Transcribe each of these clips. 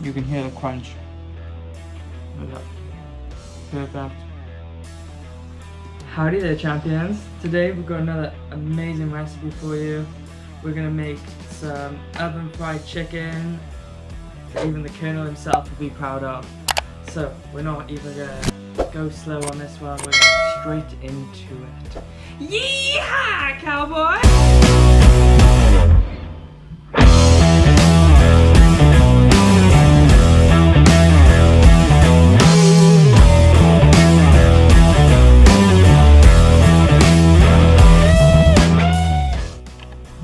You can hear the crunch. Look at that. Perfect. Howdy there, champions. Today we've got another amazing recipe for you. We're gonna make some oven fried chicken that even the Colonel himself will be proud of. So we're not even gonna go slow on this one, we're going straight into it. Yeehaw, cowboy!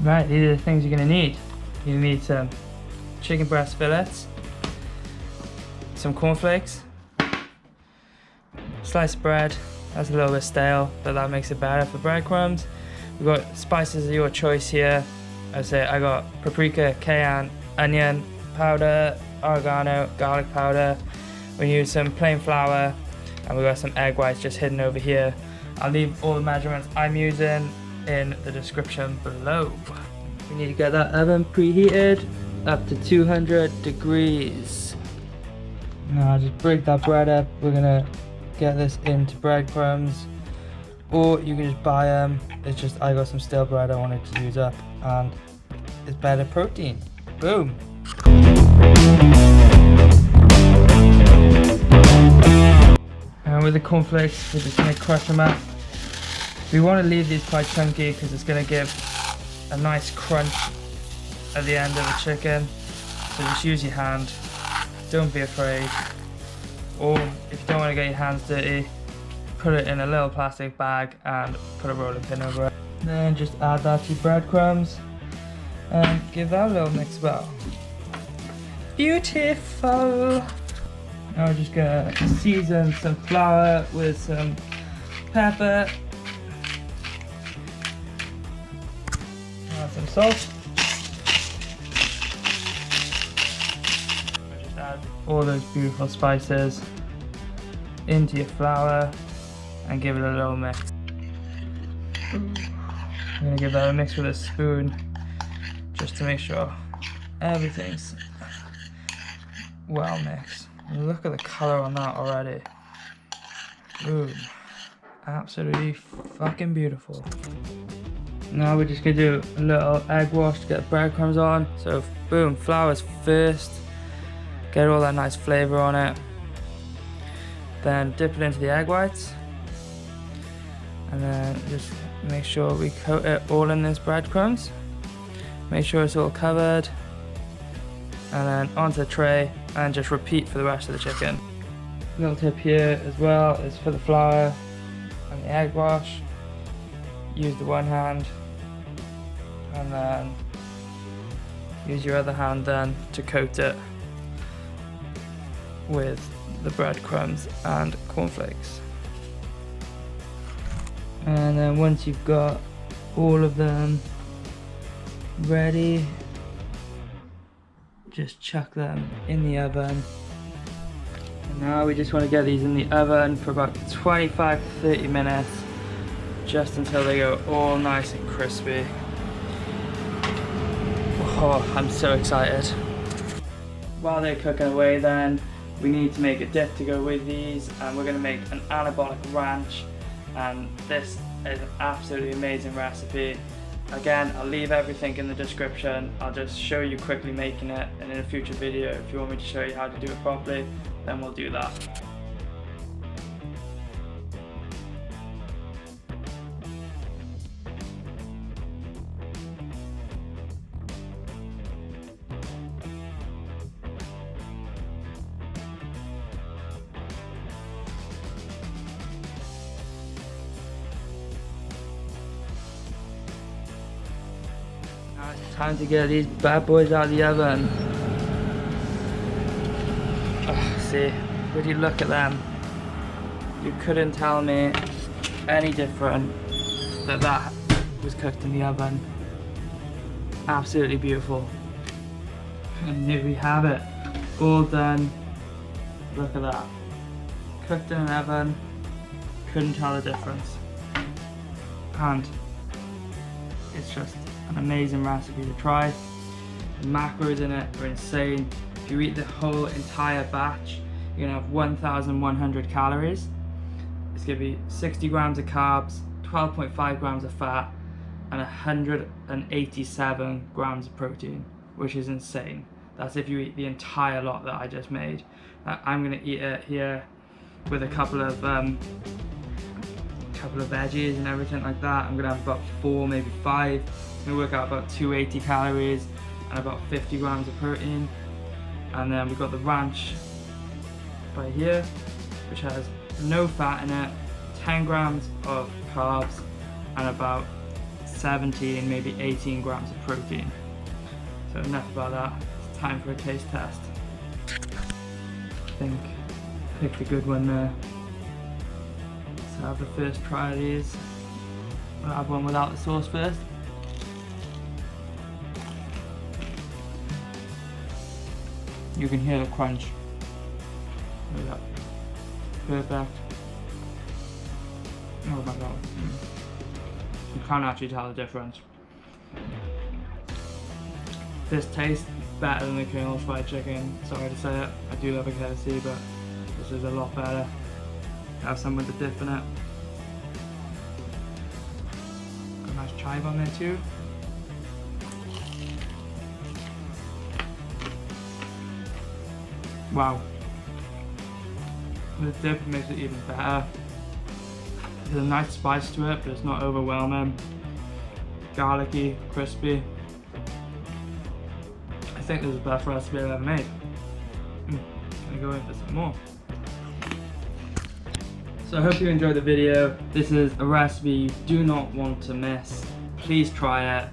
Right, these are the things you're going to need. You need some chicken breast fillets, some cornflakes, sliced bread. That's a little bit stale, but that makes it better for breadcrumbs. We've got spices of your choice here. I got paprika, cayenne, onion powder, oregano, garlic powder. We use some plain flour, and we've got some egg whites just hidden over here. I'll leave all the measurements I'm using in the description below. We need to get that oven preheated up to 200 degrees. Now just break that bread up. We're gonna get this into breadcrumbs, or you can just buy them. It's just I got some stale bread I wanted to use up, and it's better protein. Boom. And with the cornflakes, we're just gonna crush them up. We want to leave these quite chunky because it's going to give a nice crunch at the end of the chicken. So just use your hand, don't be afraid. Or if you don't want to get your hands dirty, put it in a little plastic bag and put a rolling pin over it. Then just add that to breadcrumbs and give that a little mix about. Beautiful! Now we're just going to season some flour with some pepper, some salt. Just add all those beautiful spices into your flour and give it a little mix. I'm going to give that a mix with a spoon just to make sure everything's well mixed. Look at the colour on that already. Ooh, absolutely fucking beautiful. Now we're just going to do a little egg wash to get breadcrumbs on. So boom, flour's first. Get all that nice flavour on it. Then dip it into the egg whites. And then just make sure we coat it all in this breadcrumbs. Make sure it's all covered. And then onto the tray and just repeat for the rest of the chicken. Little tip here as well is for the flour and the egg wash. Use the one hand and then use your other hand then to coat it with the breadcrumbs and cornflakes. And then once you've got all of them ready, just chuck them in the oven. And now we just want to get these in the oven for about 25 to 30 minutes. Just until they go all nice and crispy. Oh, I'm so excited. While they're cooking away then, we need to make a dip to go with these, and we're going to make an anabolic ranch, and this is an absolutely amazing recipe. Again, I'll leave everything in the description. I'll just show you quickly making it, and in a future video, if you want me to show you how to do it properly, then we'll do that. Now it's time to get these bad boys out of the oven. Oh, see, would you look at them? You couldn't tell me any different that was cooked in the oven. Absolutely beautiful. And here we have it, all done. Look at that. Cooked in an oven, couldn't tell the difference. And it's just an amazing recipe to try. The macros in it are insane. if you eat the whole entire batch, you're gonna have 1,100 calories. It's gonna be 60 grams of carbs, 12.5 grams of fat, and 187 grams of protein, which is insane. That's if you eat the entire lot that I just made. I'm gonna eat it here with a couple of veggies and everything like that. I'm gonna have about 4, maybe 5. It's gonna work out about 280 calories and about 50 grams of protein. And then we've got the ranch right here, which has no fat in it, 10 grams of carbs, and about 17, maybe 18 grams of protein. So enough about that. It's time for a taste test. I think I picked a good one there. So have the first try of these. I'll have one without the sauce first. You can hear the crunch. Look at that. Perfect. Oh my god. You can't actually tell the difference. This tastes better than the Colonel's fried chicken. Sorry to say it. I do love a KFC, but this is a lot better. Have some with the dip in it. Got a nice chive on there too. Wow. The dip makes it even better. There's a nice spice to it, but it's not overwhelming. Garlicky, crispy. I think this is the best recipe I've ever made. Gonna go in for some more. So I hope you enjoyed the video. This is a recipe you do not want to miss. Please try it.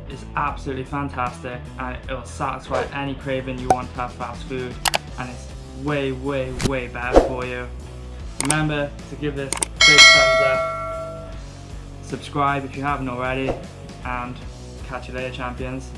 It's absolutely fantastic, and it will satisfy any craving you want to have fast food, and it's way, way, way better for you. Remember to give this a big thumbs up, subscribe if you haven't already, and catch you later, champions.